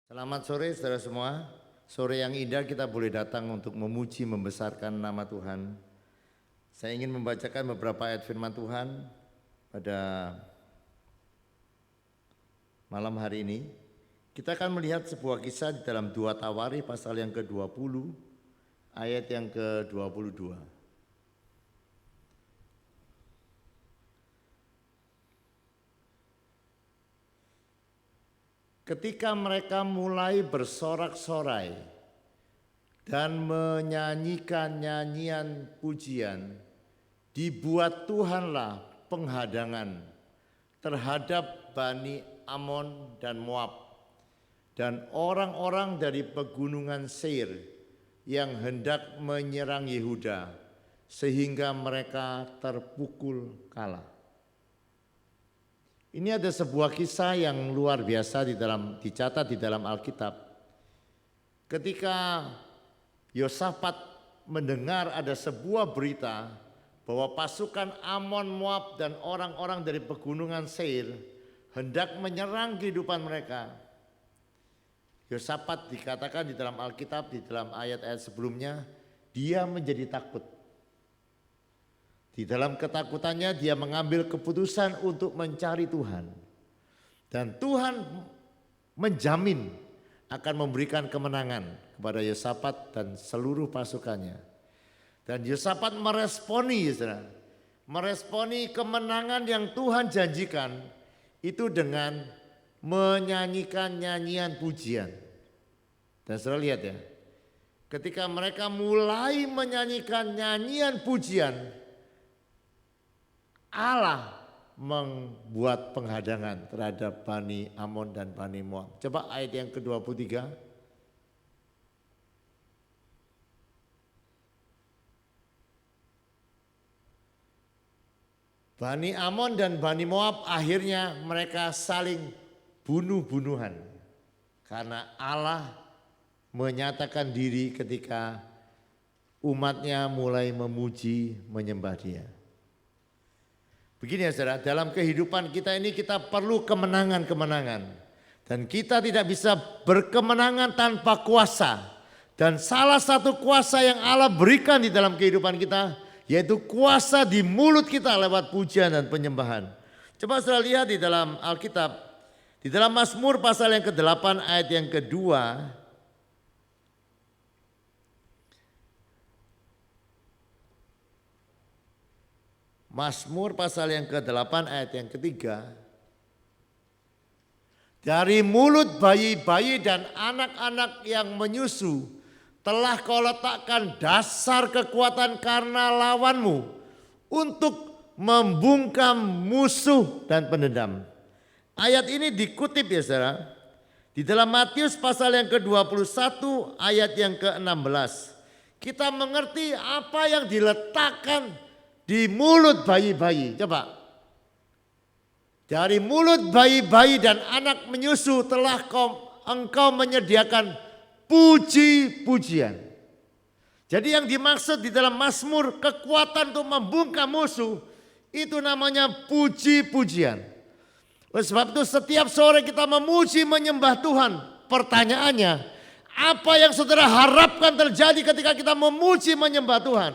Selamat sore saudara semua. Sore yang indah kita boleh datang untuk memuji membesarkan nama Tuhan. Saya ingin membacakan beberapa ayat firman Tuhan pada malam hari ini. Kita akan melihat sebuah kisah di dalam 2 Tawarikh pasal yang ke-20 ayat yang ke-22. Ketika mereka mulai bersorak-sorai dan menyanyikan nyanyian pujian, dibuat Tuhanlah penghadangan terhadap Bani Amon dan Moab dan orang-orang dari pegunungan Seir yang hendak menyerang Yehuda sehingga mereka terpukul kalah. Ini ada sebuah kisah yang luar biasa dicatat di dalam Alkitab. Ketika Yosafat mendengar ada sebuah berita bahwa pasukan Amon, Moab dan orang-orang dari pegunungan Seir hendak menyerang kehidupan mereka. Yosafat dikatakan di dalam Alkitab, di dalam ayat-ayat sebelumnya, dia menjadi takut. Di dalam ketakutannya dia mengambil keputusan untuk mencari Tuhan. Dan Tuhan menjamin akan memberikan kemenangan kepada Yosafat dan seluruh pasukannya. Dan Yosafat meresponi kemenangan yang Tuhan janjikan itu dengan menyanyikan nyanyian pujian. Dan saudara lihat ya, ketika mereka mulai menyanyikan nyanyian pujian, Allah membuat penghadangan terhadap Bani Amon dan Bani Moab. Coba ayat yang ke-23. Bani Amon dan Bani Moab akhirnya mereka saling bunuh-bunuhan. Karena Allah menyatakan diri ketika umatnya mulai memuji menyembah Dia. Begini ya saudara, dalam kehidupan kita ini kita perlu kemenangan-kemenangan. Dan kita tidak bisa berkemenangan tanpa kuasa. Dan salah satu kuasa yang Allah berikan di dalam kehidupan kita, yaitu kuasa di mulut kita lewat pujian dan penyembahan. Coba saudara lihat di dalam Alkitab, di dalam Mazmur pasal yang ke-8 ayat yang kedua. Mazmur pasal yang ke-8 ayat yang ketiga. Dari mulut bayi-bayi dan anak-anak yang menyusu telah kau letakkan dasar kekuatan karena lawanmu untuk membungkam musuh dan pendendam. Ayat ini dikutip ya saudara di dalam Matius pasal yang ke-21 ayat yang ke-16. Kita mengerti apa yang diletakkan di mulut bayi-bayi. Coba. Dari mulut bayi-bayi dan anak menyusu telah engkau menyediakan puji-pujian. Jadi yang dimaksud di dalam Mazmur kekuatan untuk membungkam musuh itu namanya puji-pujian. Oleh sebab itu setiap sore kita memuji menyembah Tuhan. Pertanyaannya, apa yang saudara harapkan terjadi ketika kita memuji menyembah Tuhan?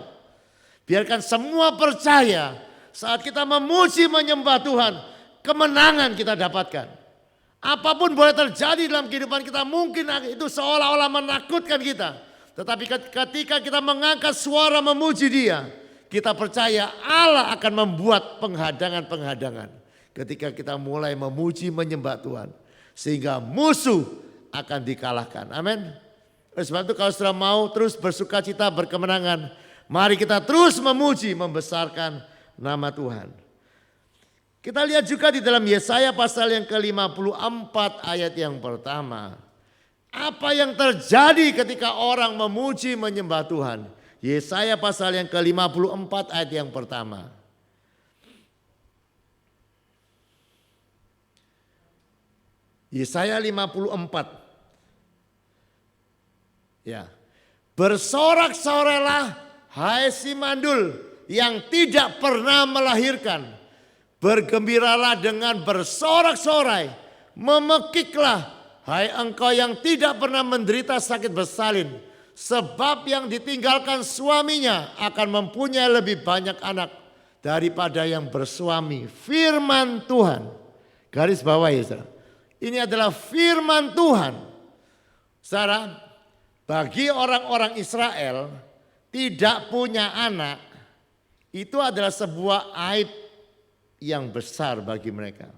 Biarkan semua percaya saat kita memuji menyembah Tuhan, kemenangan kita dapatkan. Apapun boleh terjadi dalam kehidupan kita, mungkin itu seolah-olah menakutkan kita. Tetapi ketika kita mengangkat suara memuji Dia, kita percaya Allah akan membuat penghadangan-penghadangan. Ketika kita mulai memuji menyembah Tuhan, sehingga musuh akan dikalahkan. Amin. Oleh sebab itu kalau saudara mau terus bersuka cita berkemenangan, mari kita terus memuji, membesarkan nama Tuhan. Kita lihat juga di dalam Yesaya pasal yang ke-54 ayat yang pertama. Apa yang terjadi ketika orang memuji menyembah Tuhan? Yesaya pasal yang ke-54 ayat yang pertama. Yesaya 54. Ya. Bersorak-sorailah hai si mandul yang tidak pernah melahirkan. Bergembiralah dengan bersorak-sorai. Memekiklah hai engkau yang tidak pernah menderita sakit bersalin, sebab yang ditinggalkan suaminya akan mempunyai lebih banyak anak daripada yang bersuami. Firman Tuhan. Garis bawah ya saudara. Ini adalah firman Tuhan. Saudara, bagi orang-orang Israel tidak punya anak itu adalah sebuah aib yang besar bagi mereka.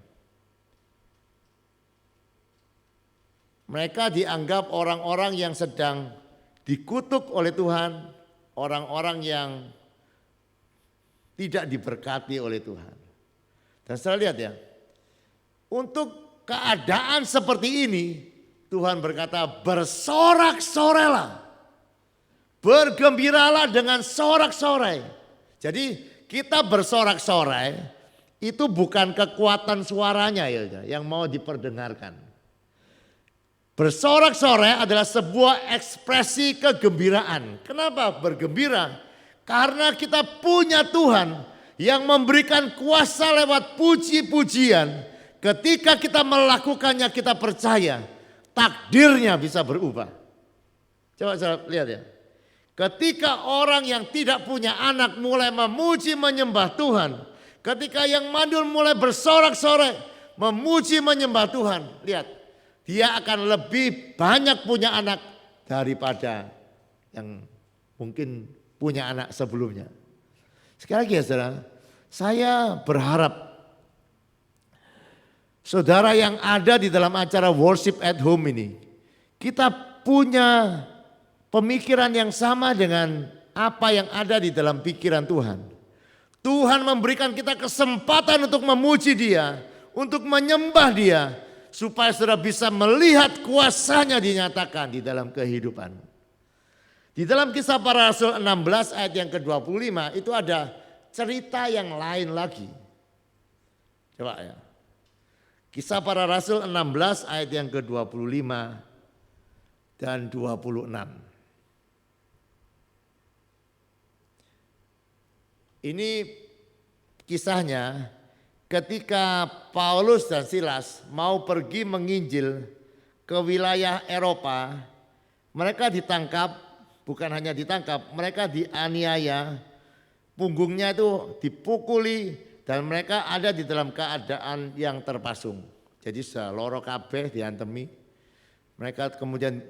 Mereka dianggap orang-orang yang sedang dikutuk oleh Tuhan, orang-orang yang tidak diberkati oleh Tuhan. Dan saya lihat ya, untuk keadaan seperti ini Tuhan berkata bersorak-sorailah, bergembiralah dengan sorak-sorai. Jadi kita bersorak-sorai itu bukan kekuatan suaranya ya yang mau diperdengarkan. Bersorak-sorai adalah sebuah ekspresi kegembiraan. Kenapa bergembira? Karena kita punya Tuhan yang memberikan kuasa lewat puji-pujian. Ketika kita melakukannya kita percaya takdirnya bisa berubah. Coba saya lihat ya. Ketika orang yang tidak punya anak mulai memuji menyembah Tuhan. Ketika yang mandul mulai bersorak-sorai memuji menyembah Tuhan. Lihat. Dia akan lebih banyak punya anak daripada yang mungkin punya anak sebelumnya. Sekali lagi ya saudara, saya berharap saudara yang ada di dalam acara worship at home ini, kita punya pemikiran yang sama dengan apa yang ada di dalam pikiran Tuhan. Tuhan memberikan kita kesempatan untuk memuji Dia, untuk menyembah Dia, supaya saudara bisa melihat kuasanya dinyatakan di dalam kehidupan. Di dalam Kisah Para Rasul 16 ayat yang ke-25 itu ada cerita yang lain lagi. Coba ya. Kisah Para Rasul 16 ayat yang ke-25 dan 26. Ini kisahnya ketika Paulus dan Silas mau pergi menginjil ke wilayah Eropa, mereka ditangkap, bukan hanya ditangkap, mereka dianiaya, punggungnya itu dipukuli dan mereka ada di dalam keadaan yang terpasung. Jadi loro kabeh diantemi, mereka kemudian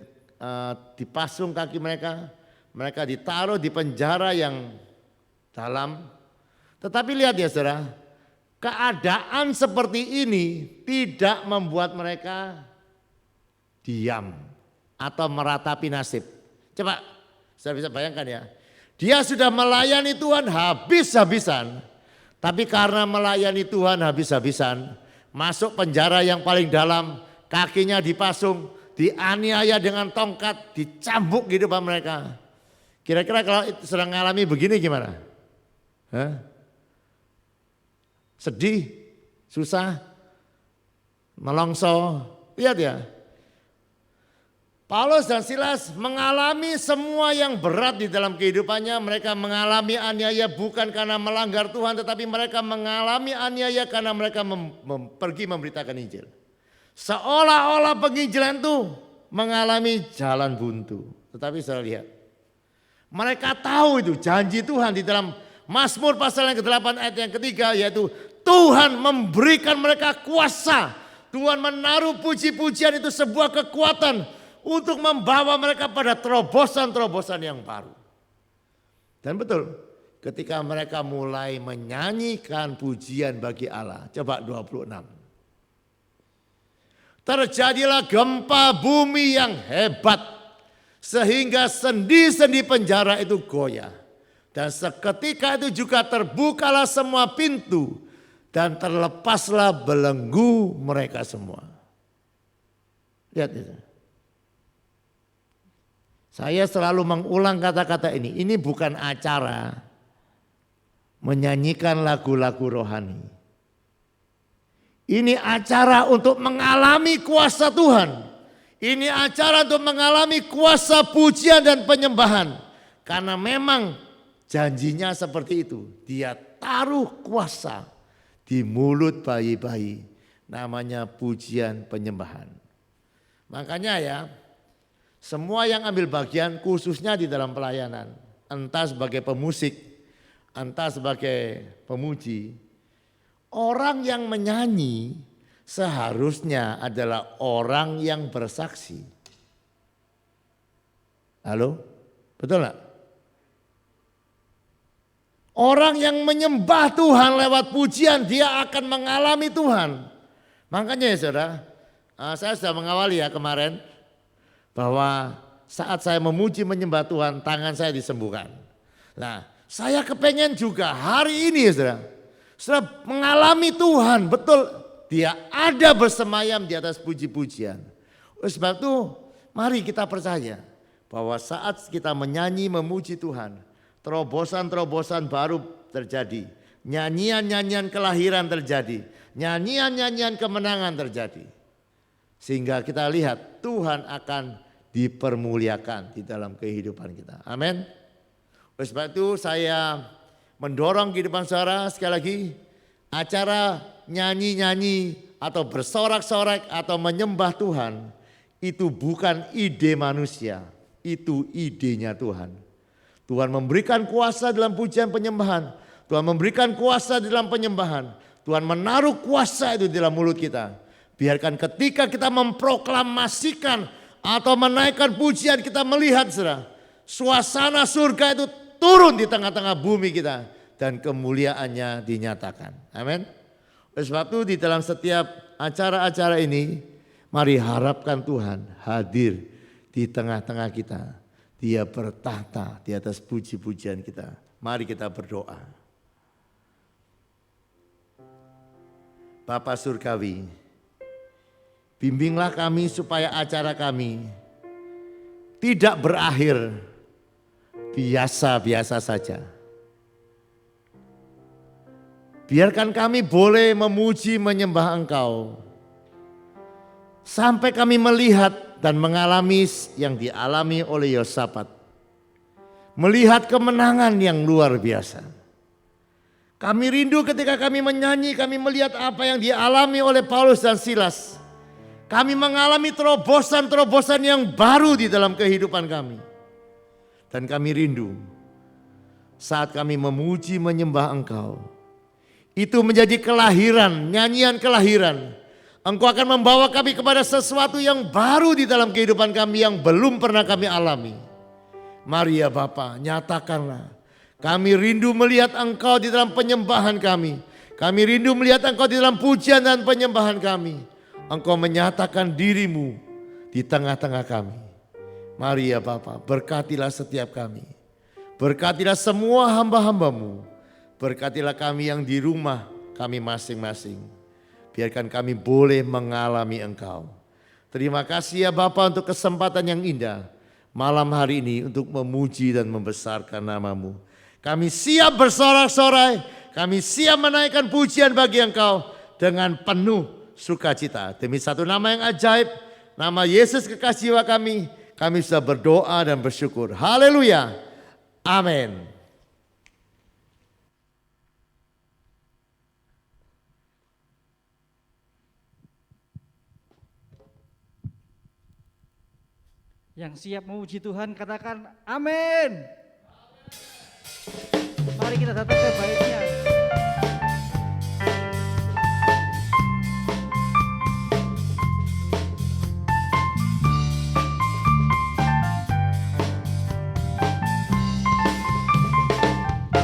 dipasung kaki mereka ditaruh di penjara yang dalam. Tetapi lihat ya saudara, keadaan seperti ini tidak membuat mereka diam atau meratapi nasib. Coba saya bisa bayangkan ya. Dia sudah melayani Tuhan habis-habisan. Tapi karena melayani Tuhan habis-habisan, masuk penjara yang paling dalam, kakinya dipasung, dianiaya dengan tongkat, dicambuk di depan mereka. Kira-kira kalau sedang mengalami begini gimana? Hah? Sedih, susah, melongso. Lihat ya. Paulus dan Silas mengalami semua yang berat di dalam kehidupannya. Mereka mengalami aniaya bukan karena melanggar Tuhan, tetapi mereka mengalami aniaya karena mereka pergi memberitakan Injil. Seolah-olah penginjilan itu mengalami jalan buntu. Tetapi saya lihat, mereka tahu itu janji Tuhan di dalam Mazmur pasal yang ke-8 ayat yang ketiga, yaitu Tuhan memberikan mereka kuasa. Tuhan menaruh puji-pujian itu sebuah kekuatan untuk membawa mereka pada terobosan-terobosan yang baru. Dan betul, ketika mereka mulai menyanyikan pujian bagi Allah. Coba 26. Terjadilah gempa bumi yang hebat, sehingga sendi-sendi penjara itu goyah. Dan seketika itu juga terbukalah semua pintu dan terlepaslah belenggu mereka semua. Lihat itu. Saya selalu mengulang kata-kata ini. Ini bukan acara menyanyikan lagu-lagu rohani. Ini acara untuk mengalami kuasa Tuhan. Ini acara untuk mengalami kuasa pujian dan penyembahan. Karena memang janjinya seperti itu. Dia taruh kuasa di mulut bayi-bayi. Namanya pujian penyembahan. Makanya ya, semua yang ambil bagian khususnya di dalam pelayanan, entah sebagai pemusik, entah sebagai pemuji, orang yang menyanyi seharusnya adalah orang yang bersaksi. Halo, betul enggak? Orang yang menyembah Tuhan lewat pujian, dia akan mengalami Tuhan. Makanya ya saudara, saya sudah mengawali ya kemarin, bahwa saat saya memuji menyembah Tuhan, tangan saya disembuhkan. Nah, saya kepengen juga hari ini ya saudara mengalami Tuhan, betul dia ada bersemayam di atas puji-pujian. Oleh sebab itu mari kita percaya bahwa saat kita menyanyi memuji Tuhan, terobosan-terobosan baru terjadi. Nyanyian-nyanyian kelahiran terjadi. Nyanyian-nyanyian kemenangan terjadi. Sehingga kita lihat Tuhan akan dipermuliakan di dalam kehidupan kita. Amin. Oleh sebab itu saya mendorong kehidupan saudara sekali lagi. Acara nyanyi-nyanyi atau bersorak-sorak atau menyembah Tuhan itu bukan ide manusia. Itu idenya Tuhan. Tuhan memberikan kuasa dalam pujian penyembahan. Tuhan memberikan kuasa dalam penyembahan. Tuhan menaruh kuasa itu di dalam mulut kita. Biarkan ketika kita memproklamasikan atau menaikkan pujian, kita melihat saudara, suasana surga itu turun di tengah-tengah bumi kita. Dan kemuliaannya dinyatakan. Amin. Oleh sebab itu di dalam setiap acara-acara ini, mari harapkan Tuhan hadir di tengah-tengah kita. Dia bertahta di atas puji-pujian kita. Mari kita berdoa. Bapa Surgawi, bimbinglah kami supaya acara kami tidak berakhir biasa-biasa saja. Biarkan kami boleh memuji menyembah Engkau. Sampai kami melihat dan mengalami yang dialami oleh Yosafat. Melihat kemenangan yang luar biasa. Kami rindu ketika kami menyanyi, kami melihat apa yang dialami oleh Paulus dan Silas. Kami mengalami terobosan-terobosan yang baru di dalam kehidupan kami. Dan kami rindu saat kami memuji menyembah Engkau. Itu menjadi kelahiran, nyanyian kelahiran. Engkau akan membawa kami kepada sesuatu yang baru di dalam kehidupan kami yang belum pernah kami alami. Mari ya Bapa, nyatakanlah. Kami rindu melihat Engkau di dalam penyembahan kami. Kami rindu melihat Engkau di dalam pujian dan penyembahan kami. Engkau menyatakan dirimu di tengah-tengah kami. Mari ya Bapa, berkatilah setiap kami. Berkatilah semua hamba-hambamu. Berkatilah kami yang di rumah kami masing-masing. Biarkan kami boleh mengalami Engkau. Terima kasih ya Bapa untuk kesempatan yang indah malam hari ini untuk memuji dan membesarkan nama-Mu. Kami siap bersorak-sorai, kami siap menaikkan pujian bagi Engkau dengan penuh sukacita. Demi satu nama yang ajaib, nama Yesus kekasih jiwa kami sudah berdoa dan bersyukur. Haleluya. Amin. Yang siap memuji Tuhan katakan amin. Mari kita datang ke baitnya.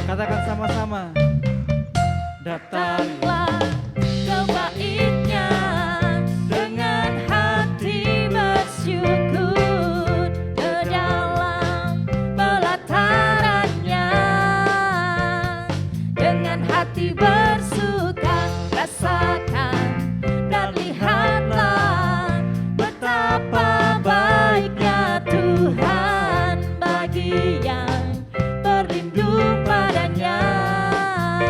Katakan sama-sama. Datanglah ke baitnya dengan hati bersyukur, ke dalam pelatarannya dengan hati bersuka, rasakan dan lihatlah betapa baiknya Tuhan bagi yang berlindung padanya.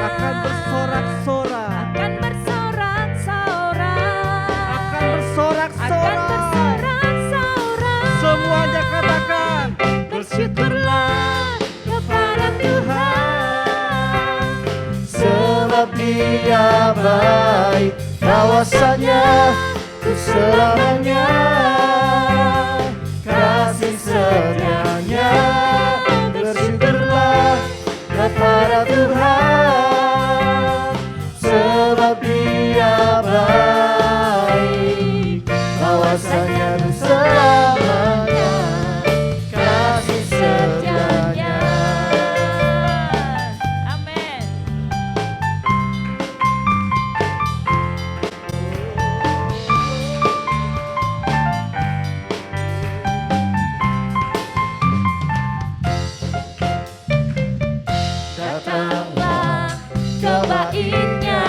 Akan bersorak-sorak, Akan bersorak-sorak, akan bersorak-sorak. akan bersorak-sorak. Semuanya katakan Bersyukurlah kepada Tuhan, Sebab Dia baik, kawasannya selamanya. bahwasanya untuk selamanya kasih setianya. Amin. Datanglah ke bait-Nya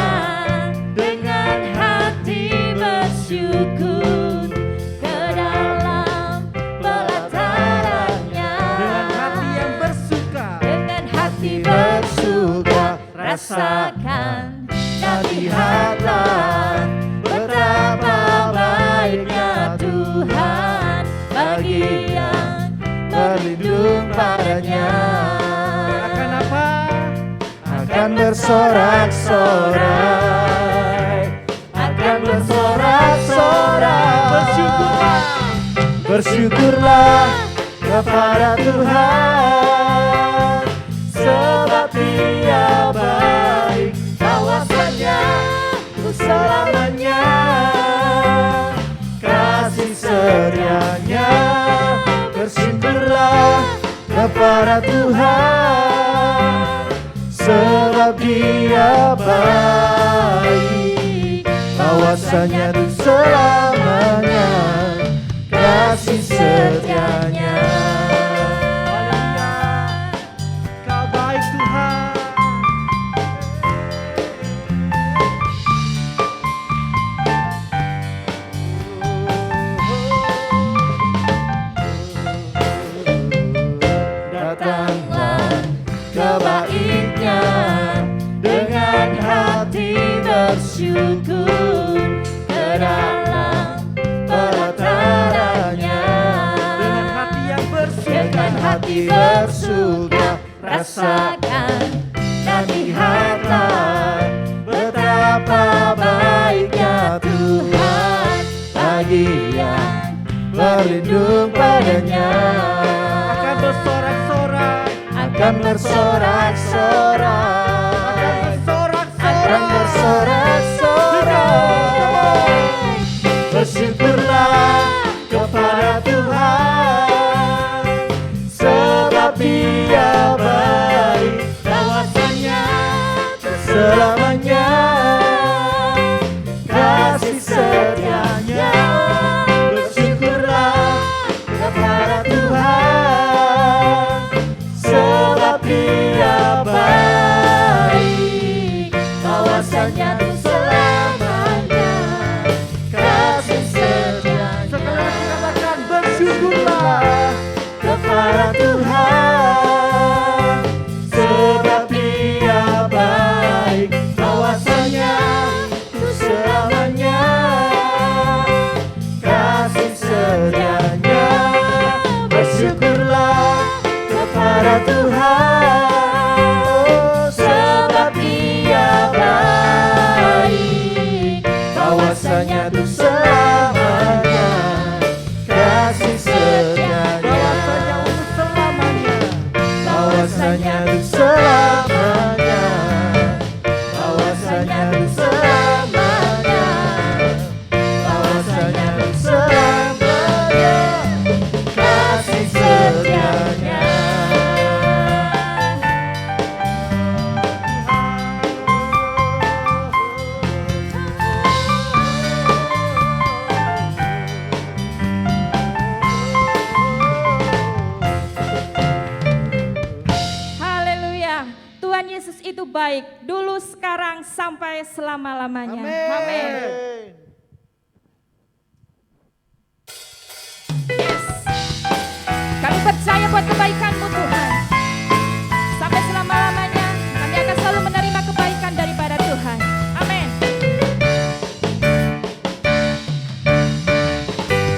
dengan hati bersyukur, ke dalam pelataran-Nya Dengan hati yang bersuka, dengan hati Bersuka rasakan dan lihatlah betapa baiknya Tuhan bagi yang berlindung padanya. akan apa? Akan bersorak-sorai, akan bersorak-sorai. Bersyukurlah kepada Tuhan, sebab Dia baik, kawasannya untuk selamanya, kasih setianya. Bersyukurlah kepada Tuhan, sebab Dia baik, kawasannya untuk selamanya, kasih setianya. Kau baik Tuhan. Datanglah ke bait-Nya dengan hati bersyukur, ke dalam pelataran-Nya Dengan hati yang bersuka, dengan hati bersuka. Rasakan dan lihatlah betapa baiknya Tuhan bagi yang berlindung padanya. akan bersorak-sorai, Akan bersorak-sorai, akan bersorak-sorai. Bersyukurlah kepada Tuhan, sebab Dia baik, kawasannya untuk selamanya, kasih setianya. Bersyukurlah kepada Tuhan, sebab Dia baik, kawasannya untuk selamanya, kasih setianya. setelah dikatakan bersyukurlah, Kepada Tuhan, sebab Dia baik, kawasannya untuk selamanya, kasih setianya. Bersyukurlah kepada Tuhan, oh, sebab Dia baik, kawasannya untuk selamanya, kasih setianya. bahwasanya untuk selamanya, Bahwasanya untuk selamanya, bahwasanya untuk selamanya, kasih setianya. Haleluya. Tuhan Yesus itu baik dulu, sekarang, sampai selama-lamanya. Amin. Yes. Kami percaya buat kebaikan-Mu Tuhan. Sampai selama-lamanya kami akan selalu menerima kebaikan daripada Tuhan. Amin.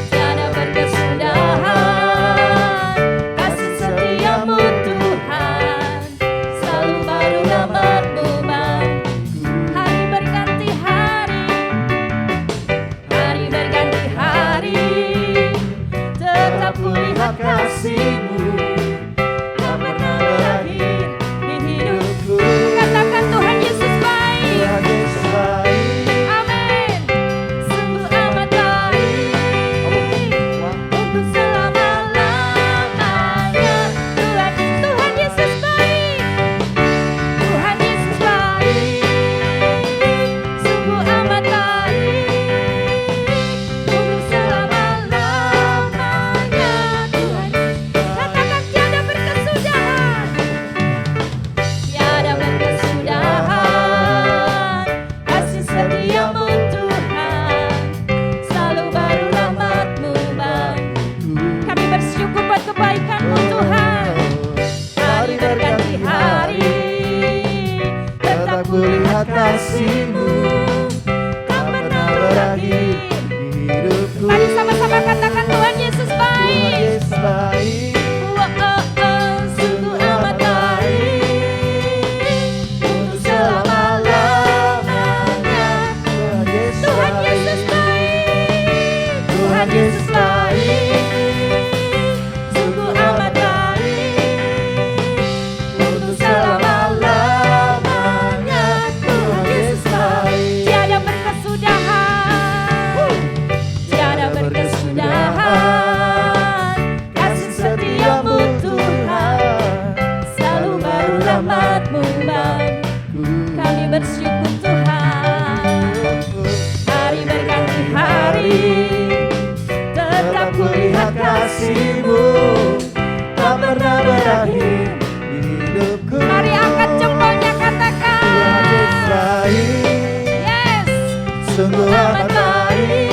Tiada berkesudahan kasih setia-Mu Tuhan, selalu baru dapat-Mu Bang. Hari berganti hari, hari berganti hari, tetap kulihat kasih-Mu Tuhan Yesus baik, sungguh amat baik, untuk selama-lamanya Tuhan Yesus baik. Tiada berkesudahan, tiada berkesudahan, kasih setiamu Tuhan, selalu baru rahmat-Mu bagiku. Kami bersyukur Tuhan, hari berganti hari, tetap kulihat kasih-Mu, tak pernah berakhir di hidupku. Mari angkat jempolnya, katakan Tuhan Yesus baik, yes, sungguh amat baik,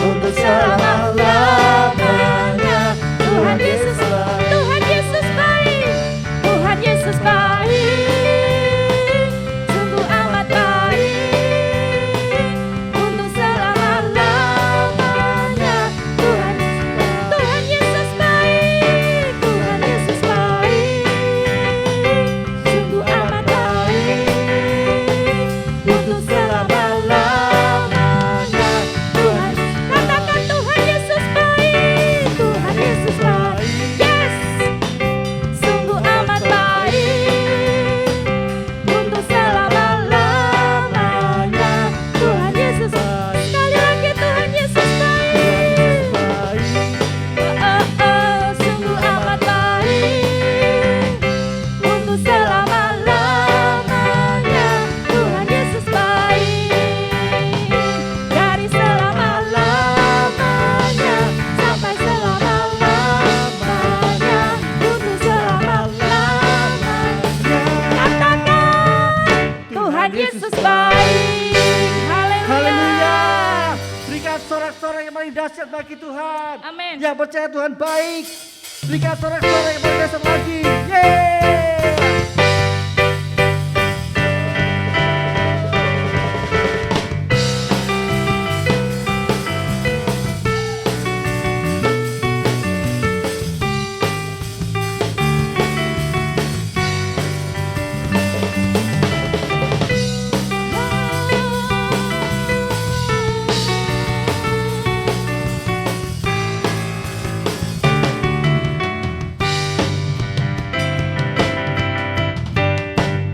untuk selama-lamanya Tuhan Yesus baik, Tuhan Yesus baik, Tuhan Yesus baik, sungguh amat baik, untuk selama-lamanya Tuhan Yesus baik, Tuhan Yesus baik, sungguh amat baik, untuk selama-lamanya Tuhan. Katakan Tuhan Yesus baik, Tuhan Yesus baik, yes, sungguh amat baik, untuk selama-lamanya Tuhan Yesus. Sekali lagi Tuhan Yesus baik, sungguh amat baik, untuk selama-lamanya Tuhan Yesus baik, dari selama-lamanya sampai selama-lamanya, untuk selama-lamanya. Katakan Tuhan Yesus baik. Haleluya. Haleluya. Berikan sorak-sorak yang paling dahsyat bagi Tuhan. Amin. Yang percaya Tuhan baik. Berikan sorak-sorak yang paling dahsyat lagi. Yeay.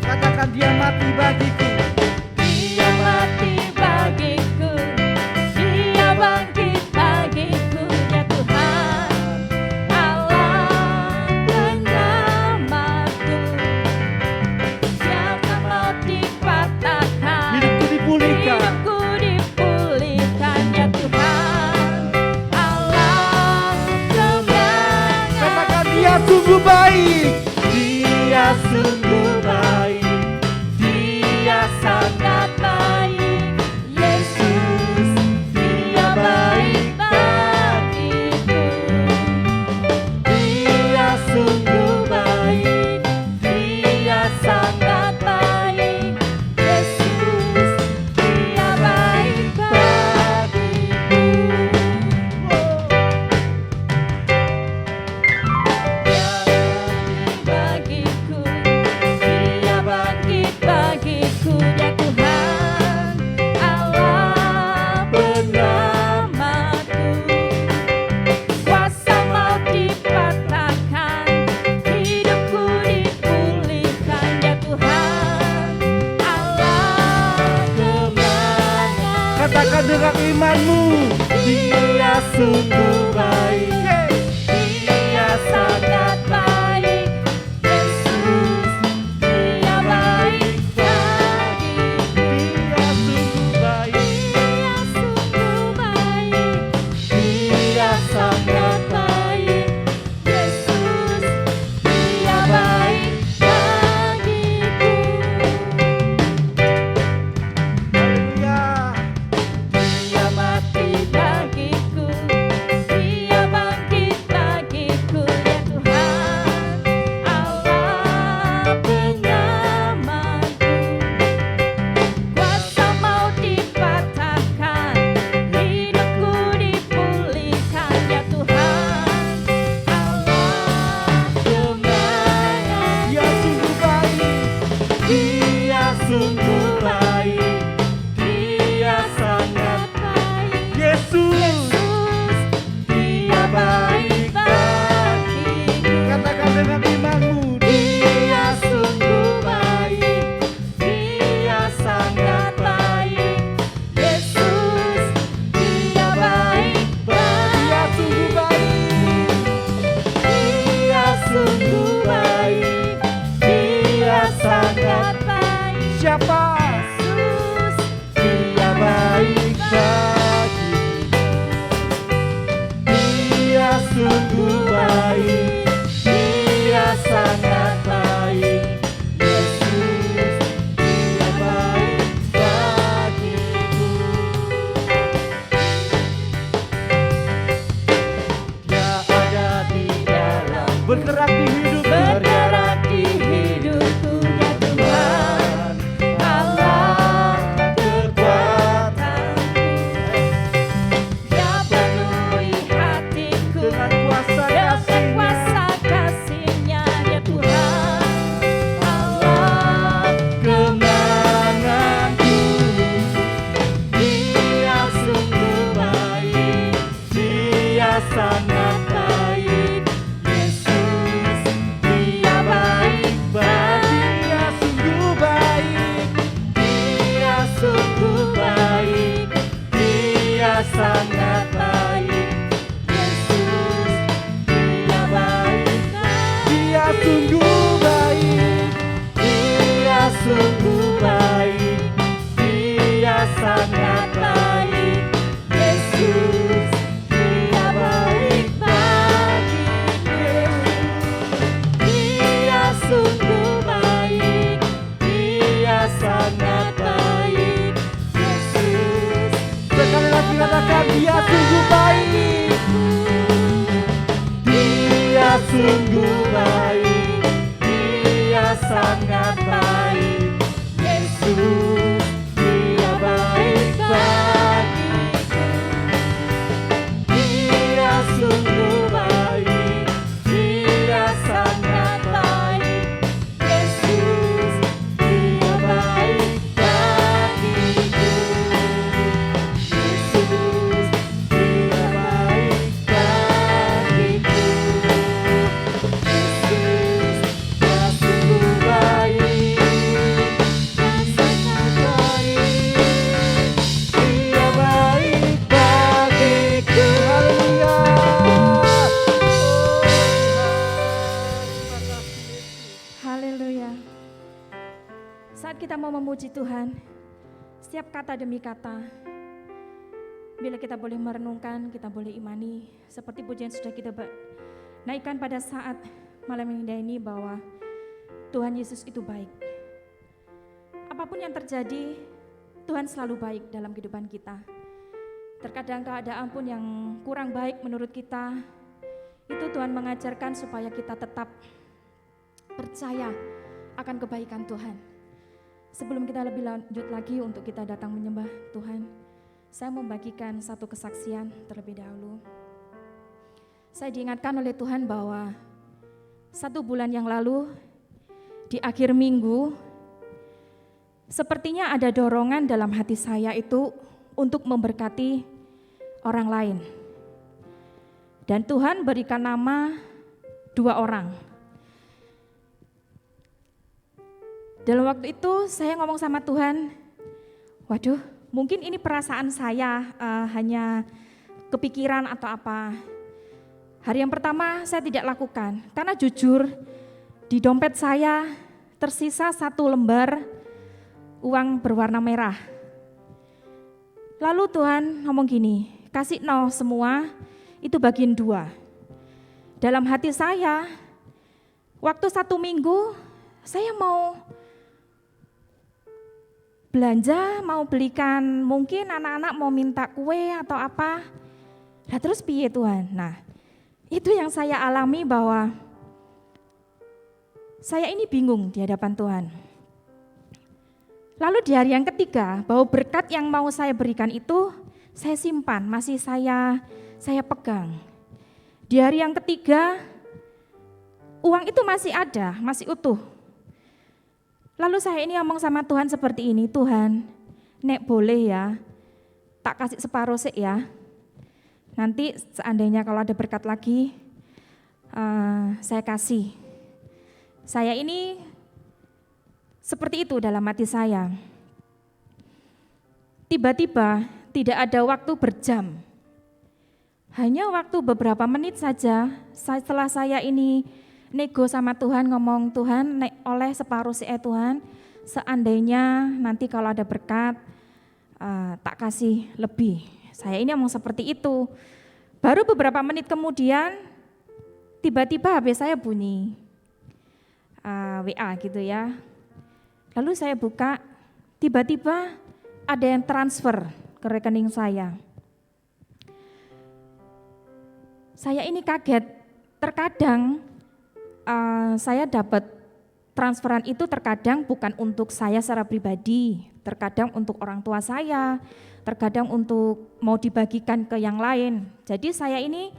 Katakan dia mati bagiku. Dia mati bagiku, Dia bangkit bagiku, ya Tuhan, Allah penyelamatku. Siapa mau dipatahkan, Hidupku dipulihkan. hidupku dipulihkan, ya Tuhan, Allah penyelamat. Katakan dia sungguh baik. Dia sungguh baik, Dia sangat baik, Yesus, Dia baik bagiku. Dia sungguh baik, Dia sangat baik, Yesus, Dia baik bagiku. Dia bangkit bagiku, ya Tuhan, Allah penyelamatku. Kuasa maut dipatahkan, hidupku dipulihkan, ya Tuhan, Allah kemenangan. Katakan dengan imanmu. Dia sungguh baik, Dia sangat baik, Yesus, Dia baik bagiku. Dia sungguh baik. Dia sungguh baik, Dia sangat baik, Yesus, Dia baik bagiku. Haleluya. Dia mati bagiku, apa? Yesus, Dia baik bagimu. Dia sungguh baik. Dia sangat baik. Yesus, dia baik bagimu. Dia ada di dalam, Bergerak di hidup, bergerak di hidupku ya Tuhan, Allah kekuatanku. Dia penuhi hatiku dengan kuasa dengan kasih-Nya. kuasa kasih-Nya ya Tuhan, Allah kemenanganku. Dia sungguh baik. Dia sangat baik. Yesus, dia baik bagi. Dia sungguh baik. Dia sungguh baik. Dia sangat baik. Yesus, dia baik bagi. Dia sungguh baik. Dia sungguh baik. Dia sangat baik. Yesus, dia baik bagiku. Dia sungguh baik. Dia sangat baik. Yesus, Sekali lagi katakan, Dia sungguh baik. dia sungguh baik. Dia sangat baik. Yesus, dia baik bagiku. Dia sungguh baik. Dia sangat baik. Yesus, dia baik bagiku. Yesus, dia baik bagiku. Yesus, dia sungguh baik. Dia sangat baik. Dia baik bagiku. Haleluya. Saat kita mau memuji Tuhan, setiap kata demi kata, bila kita boleh merenungkan, kita boleh imani, seperti pujian sudah kita naikkan pada saat malam indah ini bahwa Tuhan Yesus itu baik. Apapun yang terjadi, Tuhan selalu baik dalam kehidupan kita. Terkadang keadaan pun yang kurang baik menurut kita, itu Tuhan mengajarkan supaya kita tetap percaya akan kebaikan Tuhan. Sebelum kita lebih lanjut lagi untuk kita datang menyembah Tuhan, saya membagikan satu kesaksian terlebih dahulu. Saya diingatkan oleh Tuhan bahwa 1 bulan yang lalu di akhir minggu, sepertinya ada dorongan dalam hati saya itu untuk memberkati orang lain. Dan Tuhan berikan nama 2 orang. Dalam waktu itu saya ngomong sama Tuhan, waduh mungkin ini perasaan saya hanya kepikiran atau apa. Hari yang pertama saya tidak lakukan, karena jujur di dompet saya tersisa 1 lembar uang berwarna merah. Lalu Tuhan ngomong gini, kasih 0 semua, itu bagiin 2. Dalam hati saya, waktu 1 minggu saya mau belanja, mau belikan, mungkin anak-anak mau minta kue atau apa. Nah terus piye Tuhan? Nah itu yang saya alami bahwa saya ini bingung di hadapan Tuhan. Lalu di hari yang ketiga, bahwa berkat yang mau saya berikan itu saya simpan, masih saya pegang. Di hari yang ketiga, uang itu masih ada, masih utuh. Lalu saya ini ngomong sama Tuhan seperti ini, Tuhan, nek boleh ya, tak kasih separuh sih ya. Nanti seandainya kalau ada berkat lagi, saya kasih. Saya ini seperti itu dalam hati saya. Tiba-tiba tidak ada waktu berjam. Hanya waktu beberapa menit saja setelah saya ini nego sama Tuhan, ngomong Tuhan oleh separuh sih Tuhan, seandainya nanti kalau ada berkat, tak kasih lebih. Saya ini emang seperti itu. Baru beberapa menit kemudian, tiba-tiba HP saya bunyi, WA gitu ya. Lalu saya buka, tiba-tiba ada yang transfer ke rekening saya. Saya ini kaget, terkadang saya dapat transferan itu terkadang bukan untuk saya secara pribadi, terkadang untuk orang tua saya, terkadang untuk mau dibagikan ke yang lain. Jadi saya ini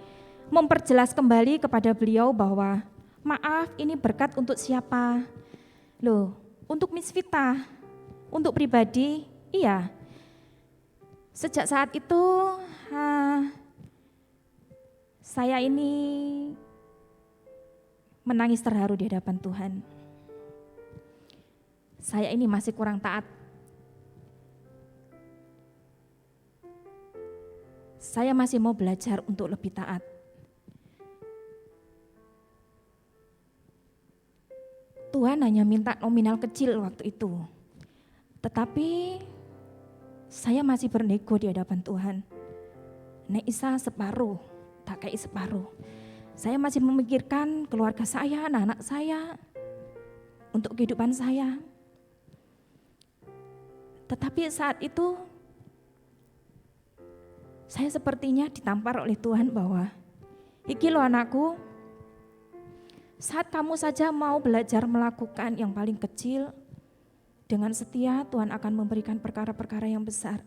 memperjelas kembali kepada beliau bahwa maaf ini berkat untuk siapa? Loh, untuk Miss Vita, untuk pribadi, iya. Sejak saat itu saya ini menangis terharu di hadapan Tuhan. Saya ini masih kurang taat. Saya masih mau belajar untuk lebih taat. Tuhan hanya minta nominal kecil waktu itu. Tetapi saya masih bernego di hadapan Tuhan. Nek Isa separuh, tak kayak separuh. Saya masih memikirkan keluarga saya, anak-anak saya, untuk kehidupan saya. Tetapi saat itu saya sepertinya ditampar oleh Tuhan bahwa iki lo anakku, saat kamu saja mau belajar melakukan yang paling kecil, dengan setia Tuhan akan memberikan perkara-perkara yang besar.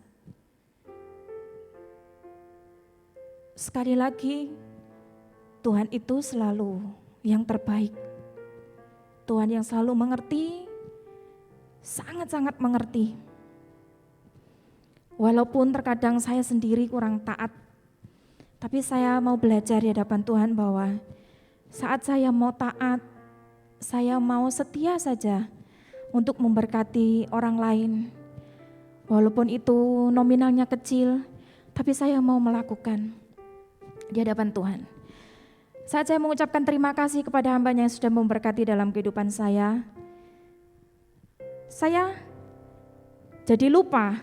Sekali lagi, Tuhan itu selalu yang terbaik. Tuhan yang selalu mengerti, sangat-sangat mengerti. Walaupun terkadang saya sendiri kurang taat, tapi saya mau belajar di hadapan Tuhan bahwa saat saya mau taat, saya mau setia saja untuk memberkati orang lain. Walaupun itu nominalnya kecil, tapi saya mau melakukan di hadapan Tuhan. Saat saya mengucapkan terima kasih kepada hamba-Nya yang sudah memberkati dalam kehidupan saya jadi lupa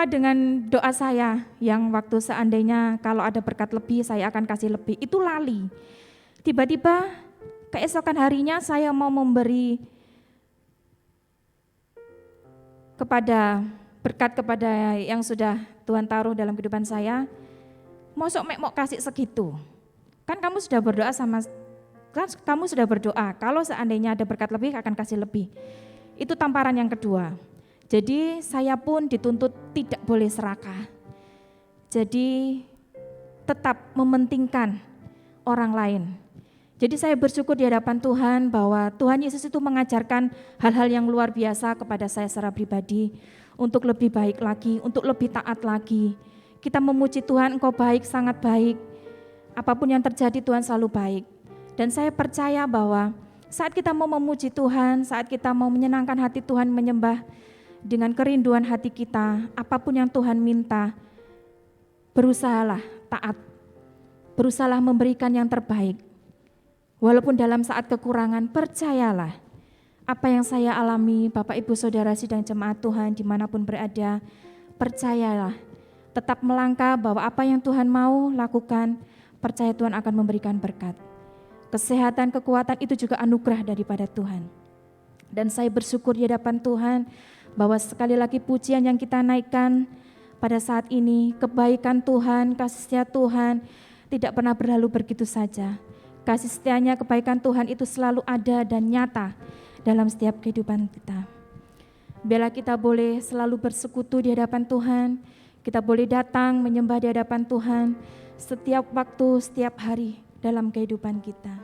dengan doa saya yang waktu seandainya kalau ada berkat lebih saya akan kasih lebih, itu lali. Tiba-tiba keesokan harinya saya mau memberi berkat kepada yang sudah Tuhan taruh dalam kehidupan saya, mau kasih segitu. Kan kamu sudah berdoa, kalau seandainya ada berkat lebih akan kasih lebih. Itu tamparan yang kedua. Jadi saya pun dituntut tidak boleh serakah. Jadi tetap mementingkan orang lain. Jadi saya bersyukur di hadapan Tuhan bahwa Tuhan Yesus itu mengajarkan hal-hal yang luar biasa kepada saya secara pribadi. Untuk lebih baik lagi, untuk lebih taat lagi. Kita memuji Tuhan, Engkau baik, sangat baik. Apapun yang terjadi Tuhan selalu baik. Dan saya percaya bahwa saat kita mau memuji Tuhan, saat kita mau menyenangkan hati Tuhan, menyembah dengan kerinduan hati kita, apapun yang Tuhan minta, berusahalah taat, berusahalah memberikan yang terbaik. Walaupun dalam saat kekurangan, percayalah apa yang saya alami, Bapak Ibu Saudara sidang jemaat Tuhan dimanapun berada, percayalah, tetap melangkah bahwa apa yang Tuhan mau lakukan, percaya Tuhan akan memberikan berkat. Kesehatan, kekuatan itu juga anugerah daripada Tuhan. Dan saya bersyukur di hadapan Tuhan bahwa sekali lagi pujian yang kita naikkan pada saat ini, kebaikan Tuhan, kasih setia Tuhan tidak pernah berlalu begitu saja. Kasih setianya, kebaikan Tuhan itu selalu ada dan nyata dalam setiap kehidupan kita. Biarlah kita boleh selalu bersekutu di hadapan Tuhan, kita boleh datang menyembah di hadapan Tuhan setiap waktu, setiap hari dalam kehidupan kita.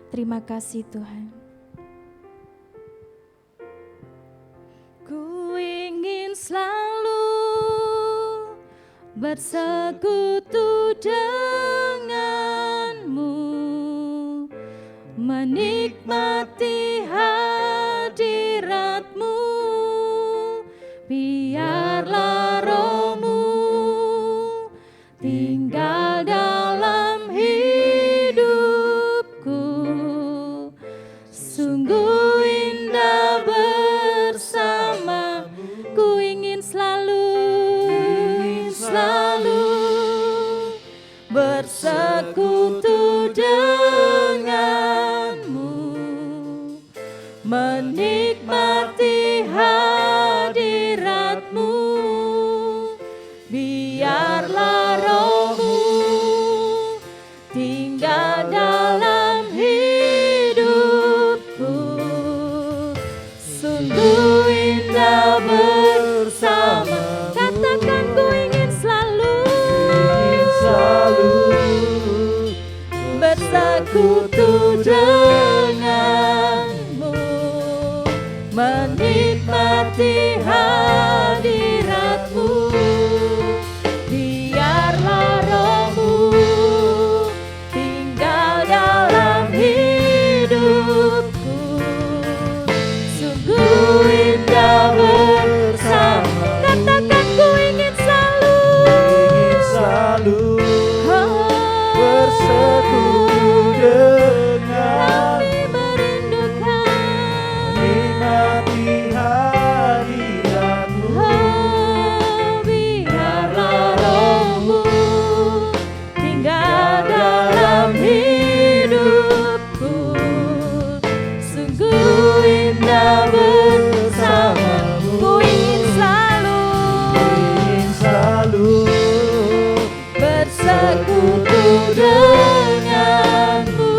Terima kasih Tuhan. Ku ingin selalu bersekutu denganmu, menikmati hadiratmu, biarlah rohmu tinggal dalam hidupku. Sungguh indah bersama bersekutu denganmu, menikmati hadiratmu. Biarlah rohmu tinggal dalam hidupku, sungguh indah bersama. Katakan ku ingin selalu bersekutu denganmu, menikmati hadiratmu. Biarlah rohmu tinggal dalam hidupku, sungguh indah bersama. Katakan ku ingin selalu bersekutu dengan, kami merindukan. nikmati hadiratmu. Biarlah rohmu tinggal dalam hidupku, sungguh indah bersamamu. Ku ingin selalu bersekutu denganmu,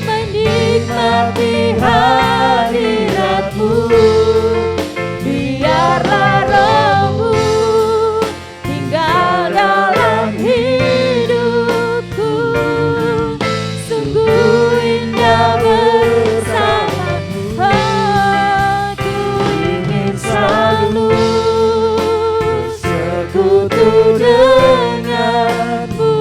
menikmati hadiratmu. Biarlah rohmu tinggal dalam hidupku, sungguh indah bersamamu. Aku ingin selalu sekutu denganmu,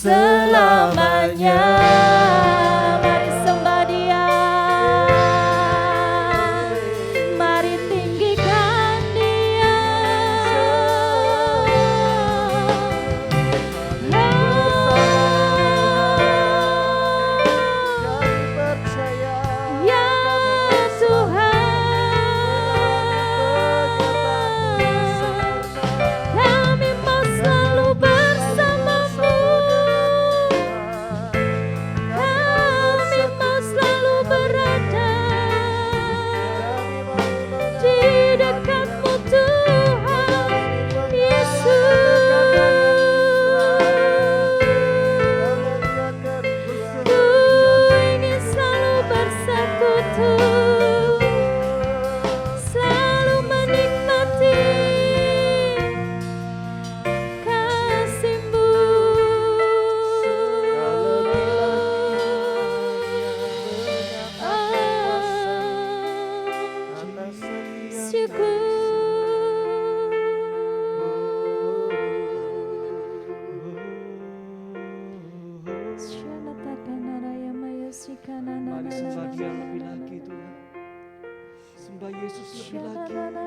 selamanya. Mari sembah Dia, mari tinggikan Dia. Kami percaya Ya Tuhan, kami mau selalu bersamamu. Kami mau selalu berada di dekatmu Tuhan Yesus. Ku ingin selalu bersekutu, selalu menikmati kasih-Mu. Mari sembah Dia lebih lagi Tuhan. Sembah Yesus lebih lagi. Kami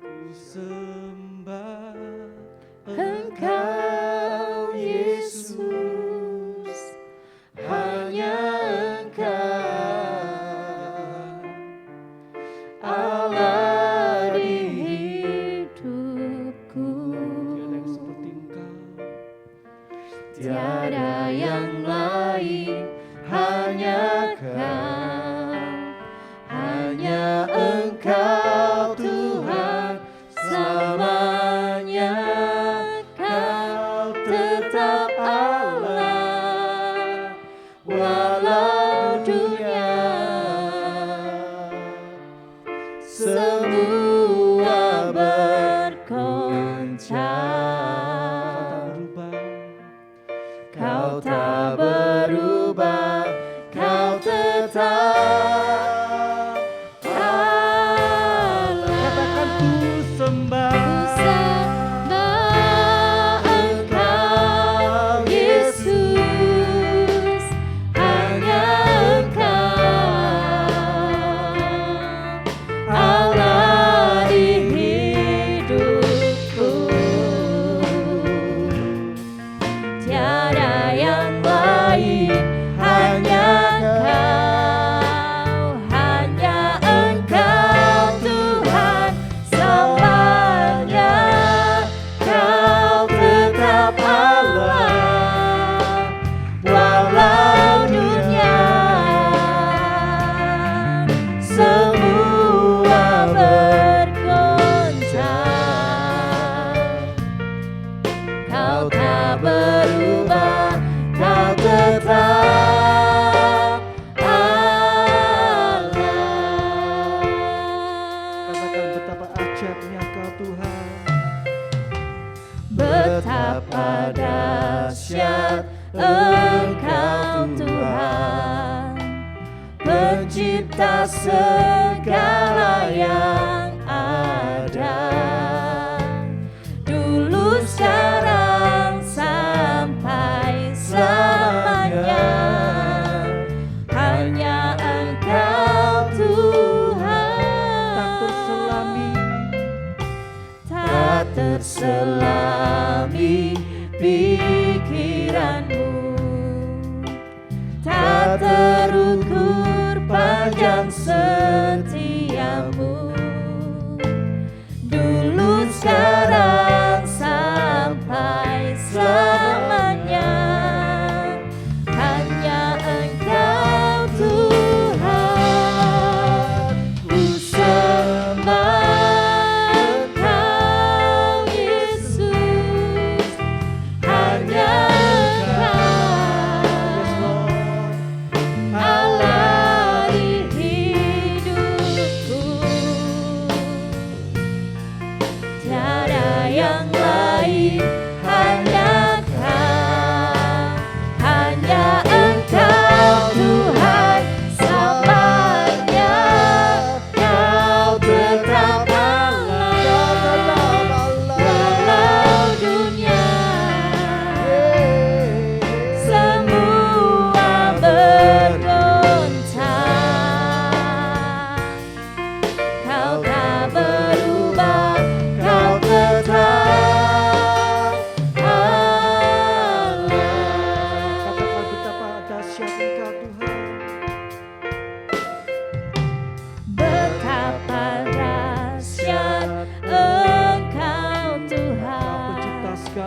ku sembah Engkau Yesus, hanya Engkau Allah di hidupku. Tiada yang seperti Engkau. Tiada yang lain, hanya Kau, hanya Engkau Tuhan selamanya. Kau tetap Allah, walau dunia semua bergoncang. Kau tak berubah, Kau tetap Allah. Katakan ku sembah. Ku sembah Engkau Yesus, hanya Engkau Allah di hidupku. Tiada yang lain, hanya Kau, hanya Engkau Tuhan selamanya. Kau tetap Allah, walau dunia semua bergoncang. Kau tak berubah, Kau tetap Allah. Katakan betapa ajaibnya Kau Tuhan. Betapa dahsyat Engkau Tuhan, pencipta segala yang ada, dulu sekarang sampai selamanya. Hanya Engkau Tuhan, tak terselami pikiranmu, tak terukur panjang setiamu, dulu sekarang sampai selamanya. Hanya Engkau Tuhan, ku sembah Engkau Yesus, hanya Engkau Allah di hidupku.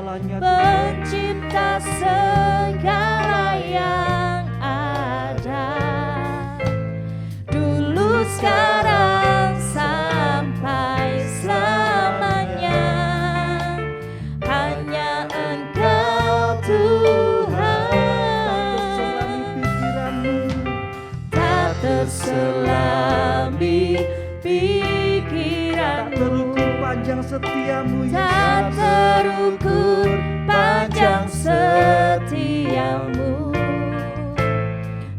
segalanya. Pencipta segala yang ada, dulu, sekarang, sampai selamanya. Hanya Engkau Tuhan, Tak terselami pikiranmu, tak terselami tak pikiranmu, terukur panjang setiamu, tak Yesus. terukur panjang setiamu,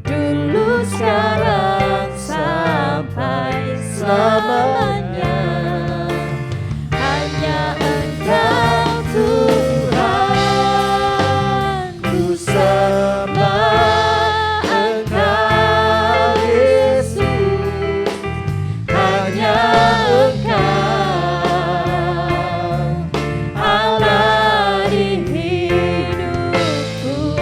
dulu, sekarang, sampai selamanya. Hanya Engkau Tuhan, ku sembah Engkau Yesus. Hanya Engkau Allah di hidupku.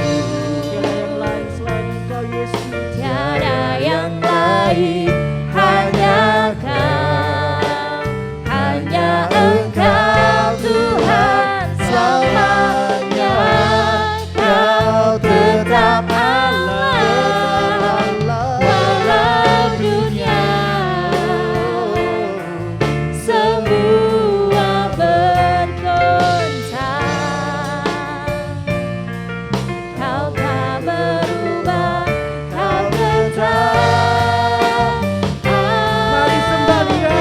Tiada yang lain selain Engkau, Yesus. Tiada yang lain, hanya Kau, hanya Engkau Tuhan selamanya. Kau tetap Allah, walau dunia semua bergoncang. Kau tak berubah, Kau tetap Mari sembah Dia.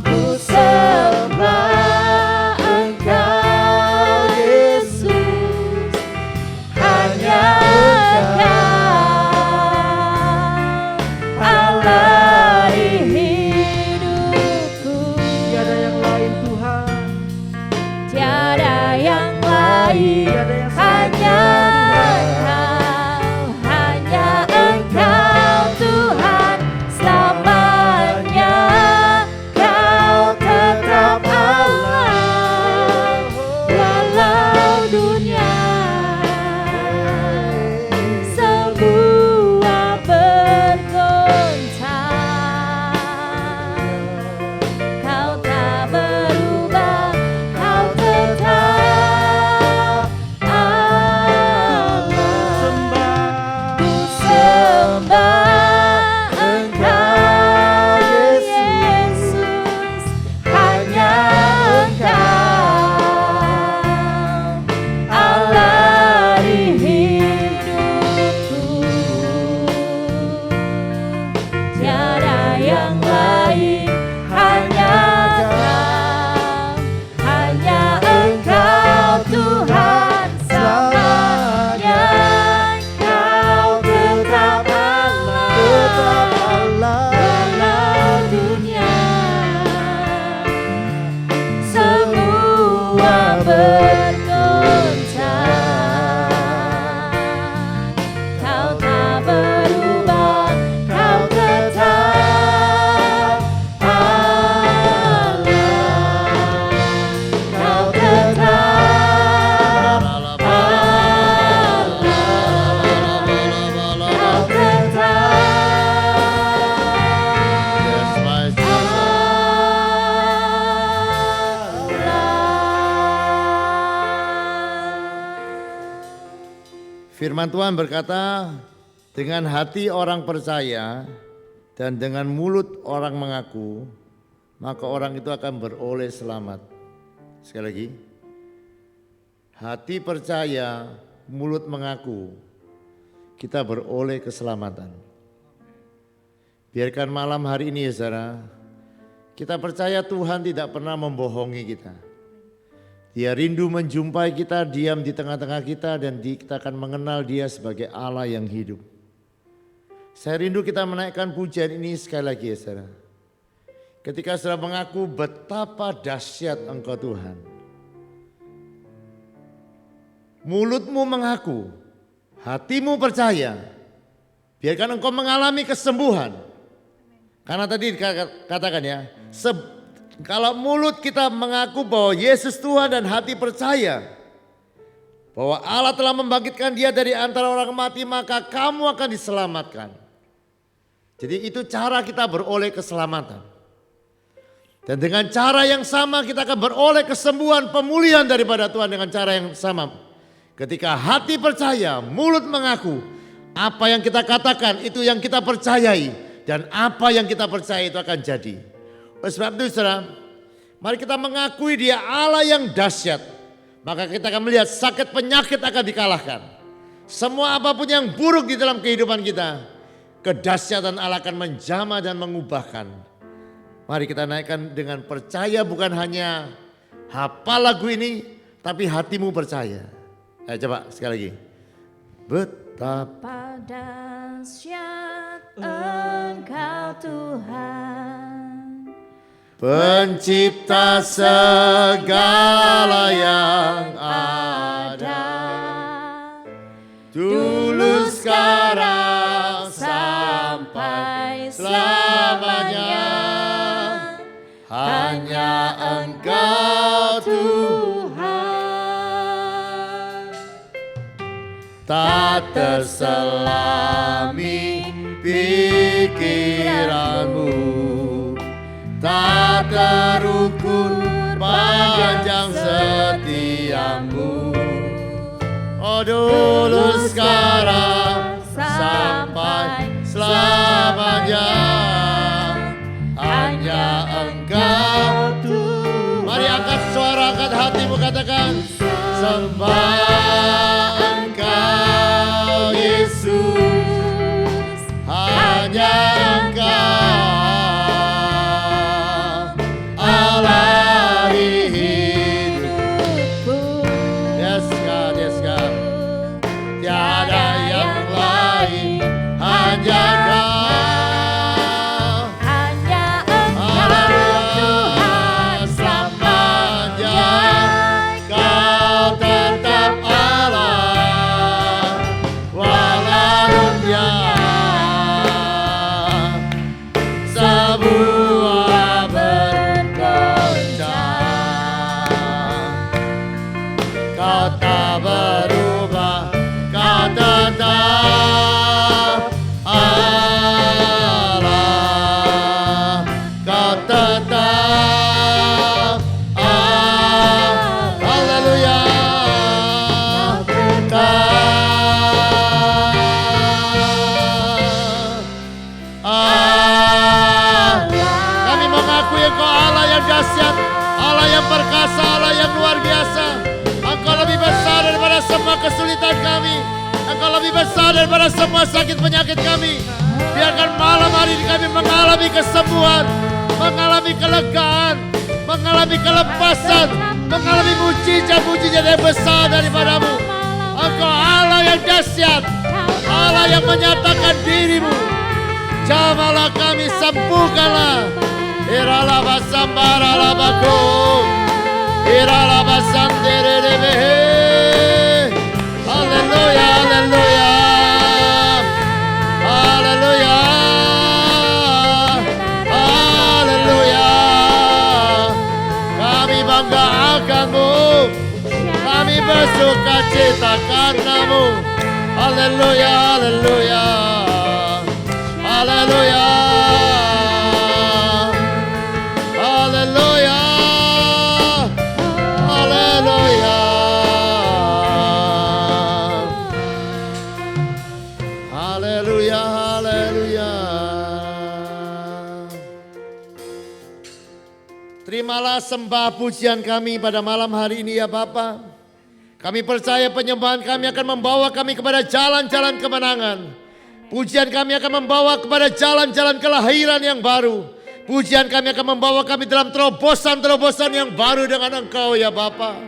Ku sembah Engkau Yesus. Hanya Engkau Allah di hidupku. Tiada yang lain Tuhan, Tiada yang lain, tiada yang hanya Engkau Tuhan selamanya. Kau tetap Allah, walau dunia semua bergoncang. Kau tak berubah, Kau tetap Allah. Ku sembah Engkau Yesus. Hanya Engkau Allah di hidupku. Tiada yang lain, hanya Engkau Tuhan selamanya. Kau tetap Allah, walau dunia semua bergoncang. Kau tak berubah, Kau tetap Allah. Kau tetap Allah. Kau tetap Firman Tuhan berkata, dengan hati orang percaya dan dengan mulut orang mengaku, maka orang itu akan beroleh selamat. Sekali lagi, hati percaya, mulut mengaku, kita beroleh keselamatan. Biarkan malam hari ini ya saudara, kita percaya Tuhan tidak pernah membohongi kita. Dia rindu menjumpai kita, diam di tengah-tengah kita, dan kita akan mengenal Dia sebagai Allah yang hidup. Saya rindu kita menaikkan pujian ini sekali lagi ya saudara. Ketika saudara mengaku betapa dahsyat Engkau Tuhan. Mulutmu mengaku, hatimu percaya, biarkan engkau mengalami kesembuhan. Karena tadi katakan ya, kalau mulut kita mengaku bahwa Yesus Tuhan dan hati percaya bahwa Allah telah membangkitkan Dia dari antara orang mati, maka kamu akan diselamatkan. Jadi itu cara kita beroleh keselamatan. Dan dengan cara yang sama kita akan beroleh kesembuhan, pemulihan daripada Tuhan dengan cara yang sama. Ketika hati percaya, mulut mengaku, apa yang kita katakan itu yang kita percayai. Dan apa yang kita percaya itu akan jadi. Oleh sebab itu saudara, mari kita mengakui Dia Allah yang dahsyat. Maka kita akan melihat sakit penyakit akan dikalahkan. Semua apapun yang buruk di dalam kehidupan kita, kedahsyatan Allah akan menjamah dan mengubahkan. Mari kita naikkan dengan percaya, bukan hanya hafal lagu ini, tapi hatimu percaya. Coba sekali lagi. Betapa Dahsyat Engkau Tuhan, pencipta segala yang ada, dulu sekarang sampai selamanya. Hanya Engkau Tuhan, tak terselami pikiranmu, tak terukur panjang setiamu. Oh dulu sekarang sampai selamanya. Hanya Engkau Tuhan. Mari angkat suara, angkat hatimu, katakan sembah Engkau Yesus. Hanya Engkau Allah hidupku. Yes God, yes God. Tiada yang lain, hanya Engkau. Perkasa, Allah yang luar biasa. Engkau lebih besar daripada semua kesulitan kami. Engkau lebih besar daripada semua sakit penyakit kami. Biarkan malam hari ini kami mengalami kesembuhan, mengalami kelegaan, mengalami kelepasan, mengalami mujizat-mujizat yang besar daripadamu. Engkau Allah yang dahsyat, Allah yang menyatakan dirimu. Jamalah kami, sembuhkanlah. Irala basambara labako, irala basandere rebehe. Haleluya, haleluya, haleluya, haleluya. Kami bangga akanmu, kami bersuka cita karenamu. Haleluya, haleluya, haleluya. Haleluya, haleluya, haleluya, haleluya. Terimalah sembah pujian kami pada malam hari ini ya Bapa. Kami percaya penyembahan kami akan membawa kami kepada jalan-jalan kemenangan. Pujian kami akan membawa kepada jalan-jalan kelahiran yang baru. Pujian kami akan membawa kami dalam terobosan-terobosan yang baru dengan Engkau ya Bapa.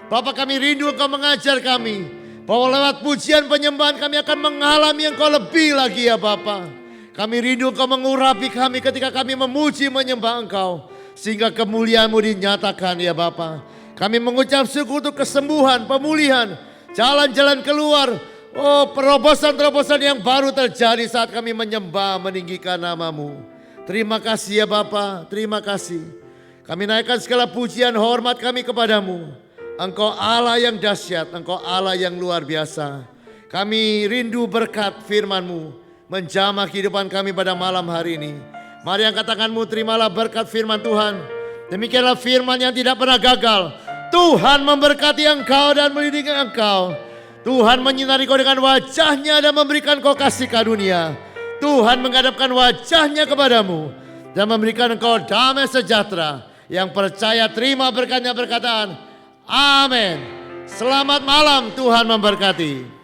Bapa, kami rindu Engkau mengajar kami, bahwa lewat pujian penyembahan kami akan mengalami Engkau lebih lagi ya Bapa. Kami rindu Engkau mengurapi kami ketika kami memuji menyembah Engkau, sehingga kemuliaan-Mu dinyatakan ya Bapa. Kami mengucap syukur untuk kesembuhan, pemulihan, jalan-jalan keluar. Oh, terobosan-terobosan yang baru terjadi saat kami menyembah meninggikan nama-Mu. Terima kasih ya Bapa, terima kasih. Kami naikkan segala pujian hormat kami kepadamu. Engkau Allah yang dahsyat, Engkau Allah yang luar biasa. Kami rindu berkat firman-Mu menjamah kehidupan kami pada malam hari ini. Mari angkat tanganmu, terimalah berkat firman Tuhan. Demikianlah firman yang tidak pernah gagal. Tuhan memberkati engkau dan melindungi engkau. Tuhan menyinari kau dengan wajahnya dan memberikan kau kasih karunia. Tuhan menghadapkan wajahnya kepadamu dan memberikan engkau damai sejahtera. Yang percaya terima berkatnya berkataan, amin. Selamat malam, Tuhan memberkati.